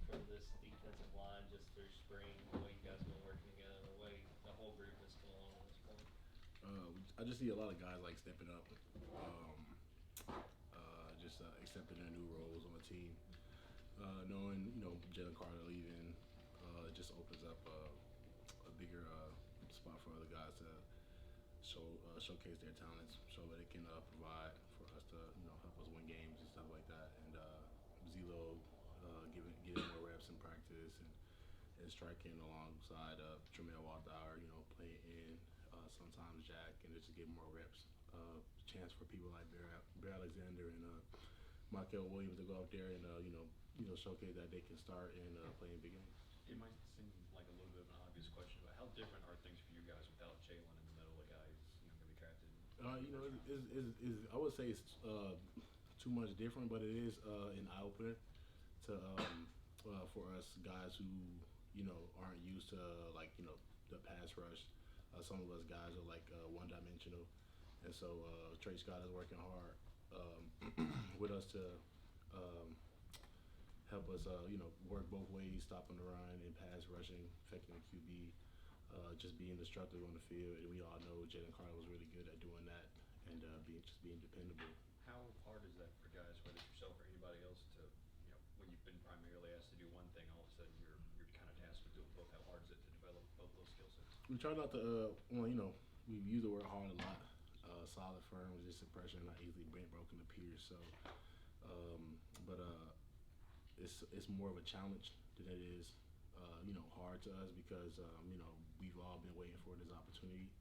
from this defensive line just through spring, the way you guys have been working together, the way the whole group is still on at this point? I just see a lot of guys like stepping up, just accepting their new roles on the team. Knowing Jalen Carter leaving, it just opens up a bigger spot for other guys to showcase their talents, so that it can provide for us to help us win games and stuff like that. And Zelo getting more reps in practice and striking alongside Tremel Waldauer, playing in sometimes Jack, and just get more reps. Chance for people like Bear Alexander and Mykel Williams to go out there and showcase that they can start and play in big games. It might seem like a little bit of an obvious question, but how different are things for you guys without Jalen in the middle, a guy who's going to be drafted? I would say it's too much different, but it is an eye opener to for us guys who aren't used to the pass rush. Some of us guys are like one dimensional, and so Trey Scott is working hard with us to um, help us work both ways, stopping the run and pass rushing, affecting the QB. Just being destructive on the field, and we all know Jalen Carter was really good at doing that, and being dependable. How hard is that for guys, whether it's yourself or anybody else, to when you've been primarily asked to do one thing, all of a sudden you're kind of tasked with doing both? How hard is it to develop both those skill sets? We try not to, we use the word hard a lot. Solid, firm, resistant pressure, not easily broken to peers. So, but it's more of a challenge than it is, hard to us because we've all been waiting for this opportunity.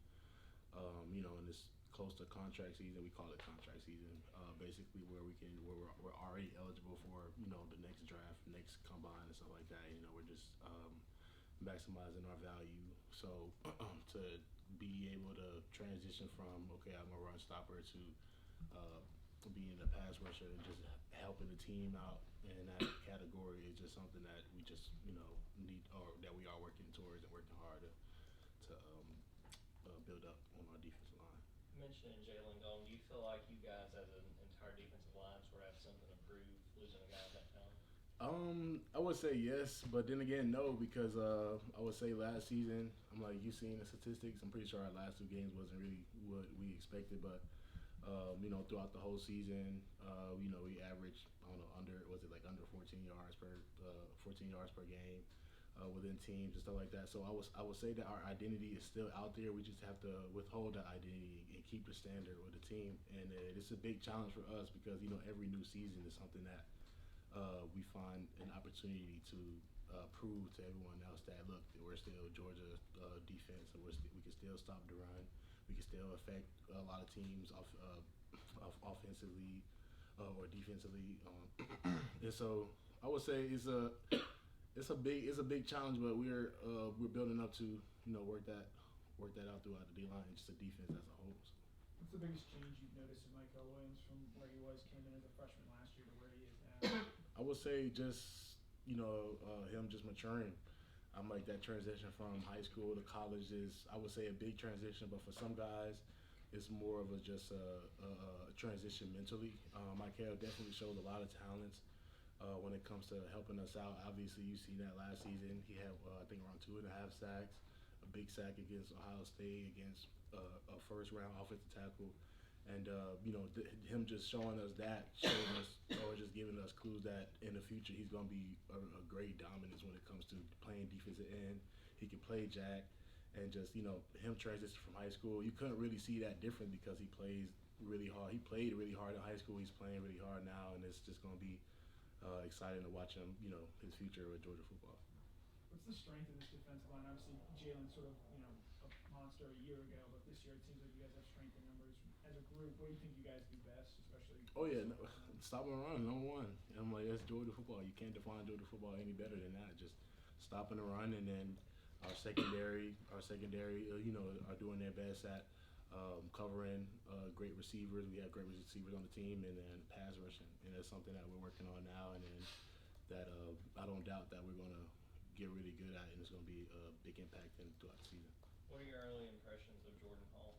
And it's close to contract season. We call it contract season, basically where we're already eligible for the next draft, next combine, and stuff like that. We're just maximizing our value. So to be able to transition from I'm a run stopper to being a pass rusher and just helping the team out in that category is just something that we just need, or that we are working towards and working hard to build up on our defensive line. Mentioning Jalen gone, do you feel like you guys as an entire defensive line sort of have something to prove losing a guy of that talent? I would say yes, but then again, no, because I would say last season, I'm like, you seen the statistics. I'm pretty sure our last two games wasn't really what we expected, but throughout the whole season, we averaged, under 14 yards per game within teams and stuff like that. So I would say that our identity is still out there. We just have to withhold that identity and keep the standard with the team, and it's a big challenge for us because every new season is something that we find an opportunity to prove to everyone else that look, we're still Georgia defense, and we can still stop the run. We can still affect a lot of teams offensively or defensively, and so I would say it's a big challenge, but we're building up to work that out throughout the D line and just the defense as a whole. So. What's the biggest change you've noticed in Mykel Williams from where he came in as a freshman last year to where he is now? I would say just him just maturing. I'm like that transition from high school to college is, I would say, a big transition, but for some guys it's more of a transition mentally. Mykel definitely showed a lot of talents when it comes to helping us out. Obviously, you see that last season he had I think around 2.5 sacks, a big sack against Ohio State, against a first round offensive tackle, and him just showing us or just giving us clues that in the future he's going to be a great dominance when it comes to playing defensive end. He can play jack, and just him transition from high school, you couldn't really see that different because he plays really hard. He played really hard in high school. He's playing really hard now, and it's just going to be exciting to watch him, his future with Georgia football. What's the strength of this defensive line? Obviously, Jalen's sort of, a monster a year ago, but this year it seems like you guys have strength in numbers. As a group, what do you think you guys do best, especially? Oh, yeah, stopping the run, number one. And I'm like, that's Georgia football. You can't define Georgia football any better than that. Just stopping the run, and then our secondary, are doing their best at covering great receivers. We have great receivers on the team, and then pass rushing. And that's something that we're working on now, and then that I don't doubt that we're going to get really good at, and it's going to be a big impact throughout the season. What are your early impressions of Jordan Hall?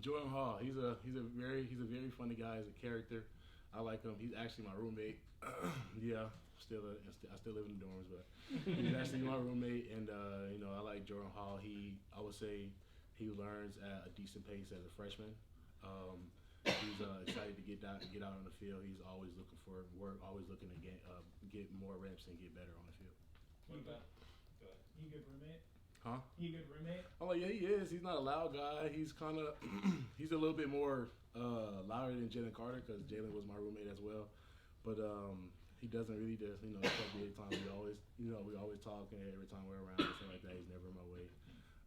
Jordan Hall, he's a very funny guy. He's a character. I like him. He's actually my roommate. Yeah, I still live in the dorms, but he's actually my roommate. And you know, I like Jordan Hall. I would say he learns at a decent pace as a freshman. He's excited to get out on the field. He's always looking for work, always looking to get more reps and get better on the field. What about? Go ahead. He a good roommate? Huh? He a good roommate? Oh yeah, he is. He's not a loud guy. He's kind of he's a little bit more louder than Jalen Carter because Jalen was my roommate as well. But he doesn't really just every time we always talk, and every time we're around and stuff like that. He's never in my way.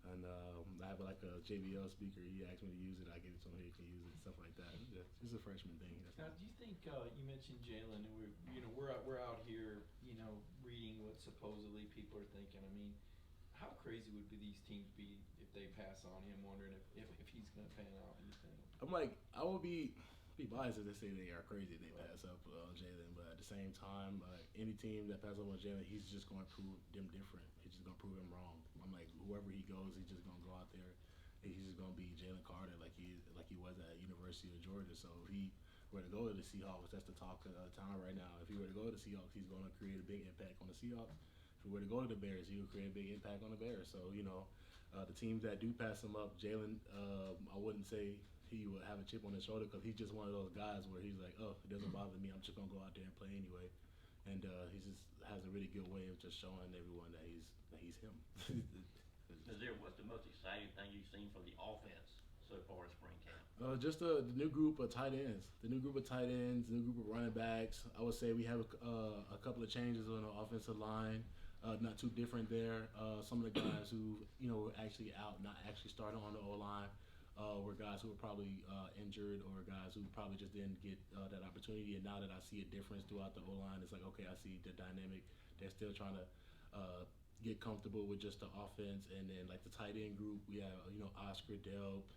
And I have like a JBL speaker. He asked me to use it. I give it to him. He can use it. Stuff like that. It's a freshman thing. Now, do you think you mentioned Jalen, and we're out here, reading what supposedly people are thinking. I mean, how crazy would these teams be if they pass on him? Wondering if he's going to pan out. Do you think? I'm like, I would be biased if they say they are crazy if they pass up Jalen, but at the same time, any team that passes up on Jalen, he's just going to prove them different. He's just going to prove them wrong. I'm like, whoever he goes, he's just going to go out there and he's just going to be Jalen Carter like he was at University of Georgia. So if he were to go to the Seahawks, that's the talk of the town right now. If he were to go to the Seahawks, he's going to create a big impact on the Seahawks. If he were to go to the Bears, he would create a big impact on the Bears. So, the teams that do pass him up, Jalen, I wouldn't say he would have a chip on his shoulder because he's just one of those guys where he's like, oh, it doesn't bother me. I'm just going to go out there and play anyway. And he just has a really good way of just showing everyone that he's him. Nazir, what's the most exciting thing you've seen from the offense so far in spring camp? Just the new group of tight ends. The new group of tight ends, the new group of running backs. I would say we have a couple of changes on the offensive line. Not too different there. Some of the guys who were actually out, not actually starting on the O-line, were guys who were probably injured or guys who probably just didn't get that opportunity. And now that I see a difference throughout the O-line, it's like, okay, I see the dynamic. They're still trying to get comfortable with just the offense. And then like the tight end group, we have Oscar Delp,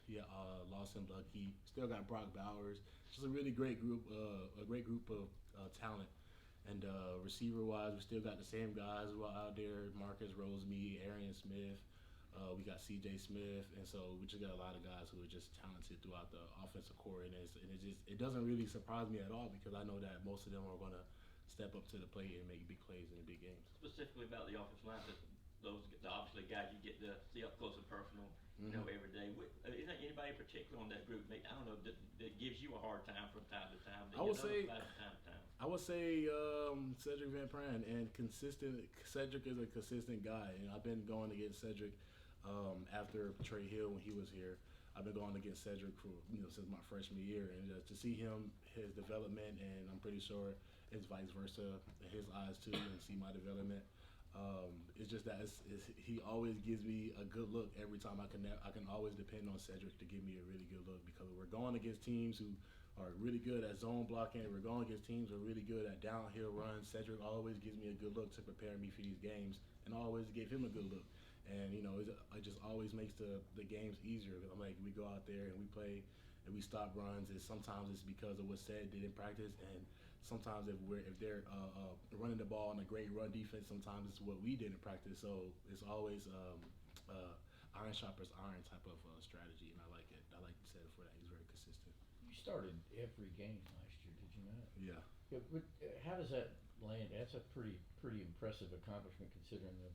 Lawson Lucky, still got Brock Bowers. Just a really great group, of talent. And receiver-wise, we still got the same guys who are out there: Marcus Rosemead, Arian Smith. We got C.J. Smith, and so we just got a lot of guys who are just talented throughout the offensive core, and it doesn't really surprise me at all because I know that most of them are going to step up to the plate and make big plays in the big games. Specifically about the offensive line, those obviously guys you get to see up close and personal, every day. Is there anybody in particular on that group? I don't know that gives you a hard time from time to time. I would say Cedric Van Pran and consistent. Cedric is a consistent guy, and I've been going against Cedric after Trey Hill when he was here. I've been going against Cedric for since my freshman year, and to see his development, and I'm pretty sure it's vice versa in his eyes too, and see my development. It's just that he always gives me a good look every time I can always depend on Cedric to give me a really good look because we're going against teams who are really good at zone blocking. We're going against teams who are really good at downhill runs. Cedric always gives me a good look to prepare me for these games, and I always give him a good look. And it just always makes the games easier. I'm like, we go out there and we play and we stop runs, and sometimes it's because of what Ced did in practice, and sometimes if they're running the ball on a great run defense, sometimes it's what we did in practice. So it's always iron sharpens iron type of strategy, and I like it. I like Ced for that. He's very consistent. You started every game last year, did you not? Yeah. But how does that land? That's a pretty impressive accomplishment considering the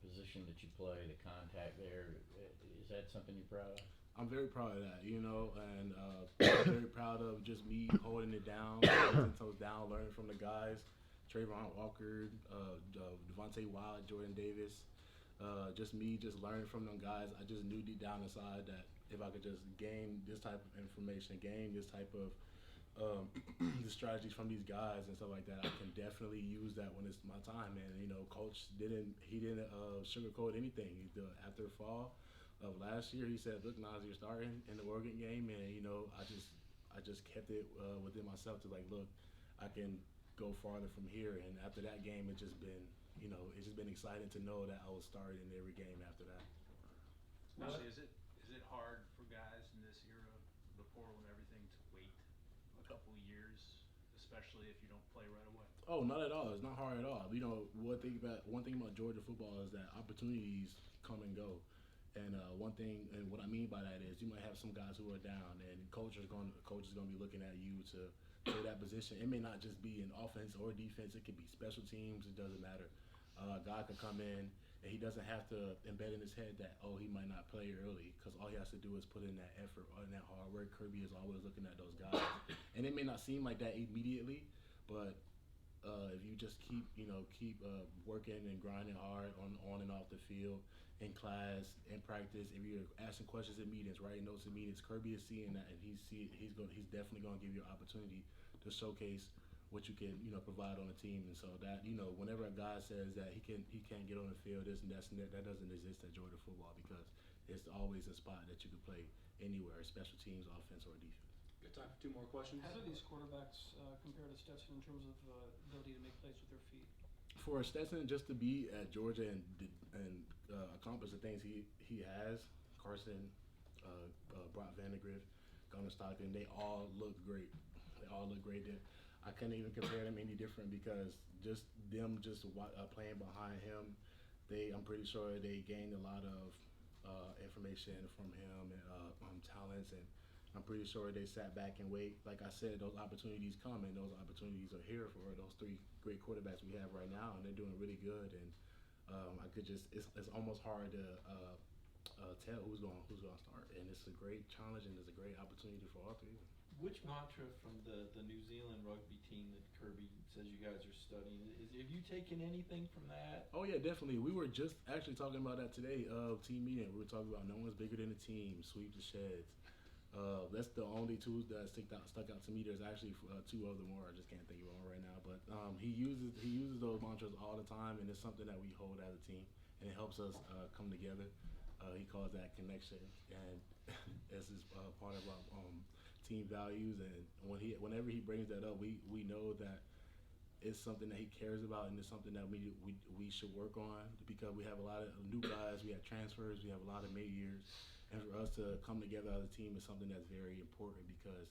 position that you play, the contact there. Is that something you're proud of? I'm very proud of that, and I'm very proud of just me holding it down, 10 toes down, learning from the guys, Trayvon Walker, Devontae Wild, Jordan Davis, just me just learning from them guys. I just knew deep down inside that if I could just gain this type of information, gain this type of the strategies from these guys and stuff like that, I can definitely use that when it's my time. And Coach didn't sugarcoat anything. After fall of last year, he said, "Look, Nazir, you're starting in the Oregon game," and I just kept it within myself to like, look, I can go farther from here. And after that game, it's just been exciting to know that I was starting in every game after that. Actually, is it hard for guys in this era before when everything to wait a couple of years, especially if you don't play right away? Oh, not at all. It's not hard at all. One thing about Georgia football is that opportunities come and go. And one thing, and what I mean by that is, you might have some guys who are down, and coach is going to be looking at you to play that position. It may not just be in offense or defense; it could be special teams. It doesn't matter. A guy could come in, and he doesn't have to embed in his head that he might not play early, because all he has to do is put in that effort and that hard work. Kirby is always looking at those guys, and it may not seem like that immediately, but if you just keep working and grinding hard on and off the field, in class, in practice, if you're asking questions in meetings, writing notes in meetings, Kirby is seeing that, and he's definitely going to give you an opportunity to showcase what you can provide on the team. And so that whenever a guy says that he can't get on the field, that doesn't exist at Georgia football, because it's always a spot that you can play anywhere, special teams, offense, or defense. Got time for 2 more questions. How do these quarterbacks compare to Stetson in terms of ability to make plays with their feet? For Stetson, just to be at Georgia and accomplish the things he has, Carson, Brock Vandegrift, Gunnar Stockton, they all look great. I couldn't even compare them any different, because just playing behind him, I'm pretty sure they gained a lot of information from him and talents, and I'm pretty sure they sat back and wait. Like I said, those opportunities come, and those opportunities are here for those 3 great quarterbacks we have right now, and they're doing really good. And it's almost hard to tell who's going to start, and it's a great challenge, and it's a great opportunity for all 3 of them. Which mantra from the New Zealand rugby team that Kirby says you guys are studying, have you taken anything from that? Oh yeah, definitely. We were just actually talking about that today, team meeting. We were talking about no one's bigger than the team, sweep the sheds. That's the only 2 that stuck out to me. There's actually 2 other more. I just can't think of one right now. But he uses those mantras all the time, and it's something that we hold as a team, and it helps us come together. He calls that connection, and this is part of our team values. And whenever he brings that up, we know that it's something that he cares about, and it's something that we should work on, because we have a lot of new guys, we have transfers, we have a lot of mid-years. And for us to come together as a team is something that's very important, because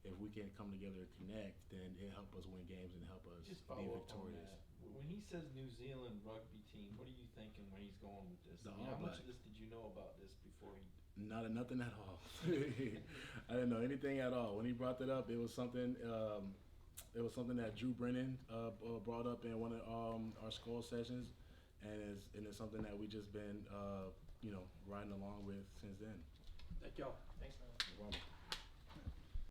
if we can come together and connect, then it helps us win games and help us Just be follow up on victorious. that. When he says New Zealand rugby team, what are you thinking when he's going with this? The How All much Blacks. of this did you know about this before he? Nothing at all. I didn't know anything at all. When he brought that up, it was something. It was something that Drew Brennan brought up in one of our school sessions, and it's something that we just been riding along with since then. Thank y'all. Thanks, man. No problem.